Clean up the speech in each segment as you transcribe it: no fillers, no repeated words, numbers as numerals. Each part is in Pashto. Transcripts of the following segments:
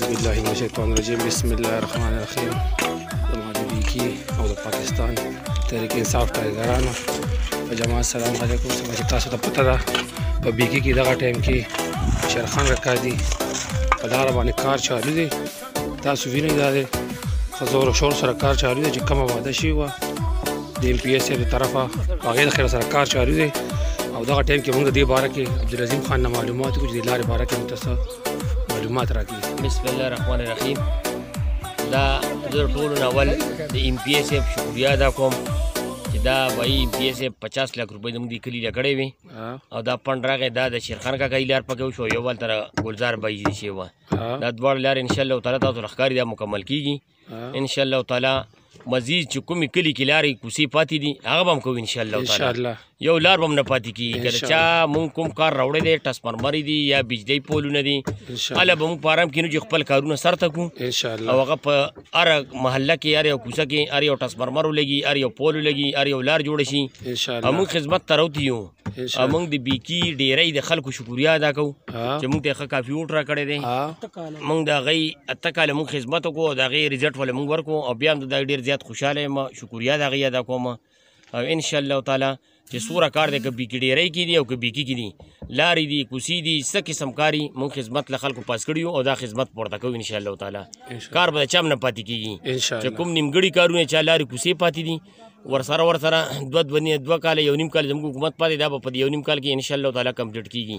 بالله من الشیطان الرجیم بسم الله الرحمن الرحیم. زما د بیکی او د پاکستان تحریک انصاف ټایګرانو په جماعت سلام علیکم. څنګه چې تاسو ته پته ده په بیکی کې دغه ټایم کې شیرخان رکادي په لاره باندې کار چالو دی. تاسو وینئ دا د زور او شور سره کار چالو دی چې کومه وعده شوې وه د ایم پی ایس د طرفه هغې د خیر سره کار چالو دی. او دغه ټایم کې موږ د دې باره کې عبدالعظیم خان نه معلومات وکړو چې د لارې باره کې موږ ته څه معلومات راکړي. بسم الله الرحمن الرحیم. دا زه ټولو نه اول د ایم پی ایس اف شکریه ادا کوم چې دا وایي ایم پی ایس اف 50 لک روپۍ زموږ د کلي له کړی وي او دا فنډ راغی. دا د شیرخان کاکا لار پکې وشو، یو بل تر ګلزار بایي شوی وه. دا دواړه لارې انشاءالله تعالی تاسو ته ښکاري دا مکمل کېږي انشاءالله تعالی. مزید چې کومې کلي کې لارې کوڅې پاتې دي هغه به هم کوو انشاءالله تعالی. یو لار به هم نه پاتې کېږي. که د چا مونږ کوم کار راوړی دی ټرانسفارمرې دي یا بجلۍ پولونه دي هله به مونږ په ارام کښېنو چې خپل کارونه سرته کړو او هغه په هره محله کې هر یو کوڅه کې هر یو ټرانسفارمر ولګي، هر یو پول ولګي، هر یو لار جوړه شي او مونږ خدمت ته راوتي یو. او مونږ د بیکي ډېری د خلکو شکریه ادا کوو چې مونږ ته یې ښه کافي ووټ راکړی دی. مونږ د هغې 8 کاله مونږ خدمت وکړو او د هغې رزلټ ولې مونږ ورکړو او بیا هم د ډېر زیات خوشحاله یم. شکریه د هغې ادا کوم او انشاءالله تعالی چې څومره کار دی که بیکي ډېری کې دي او که بیکي کې دي لارې دي کوڅې دي څه قسم کاري مونږ خدمت له خلکو پاس کړي یو او دا خدمت پورته کوو انشاءالله تعالی. کار به د چا هم نه پاتې کېږي چې کوم نیمګړي کارونه چا لارې کوڅې پاتې دي ورسره 2 کاله 1.5 کال زموږ حکومت پاتې دا به په 1.5 کال کې انشاءالله تعالی کمپلیټ کېږي.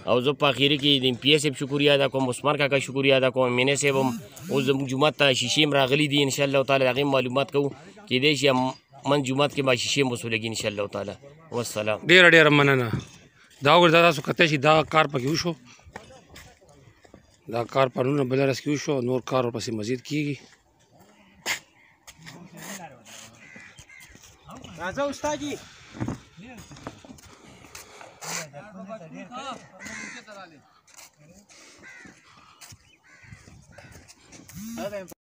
او زه په اخري کې د ایم پی ایس صاحب شکریه ادا کوم، عثمان کاکا شکریه ادا کوم، مینې صاحب هم اوس زموږ جومات ته شیشې هم راغلي دي انشاءالله تعالی. د هغې معلومات کوو کېدای شي من جومات کې به شیشې هم وسولېږي انشاءالله تعالی. والسلام. ډېره مننه. دا وګورئ تاسو کتلی شئ دا کار پکې وشو، دا کار پرونه بله ورځ کې وشو، نور کار ورپسې مزید کېږي. راځه استاد جی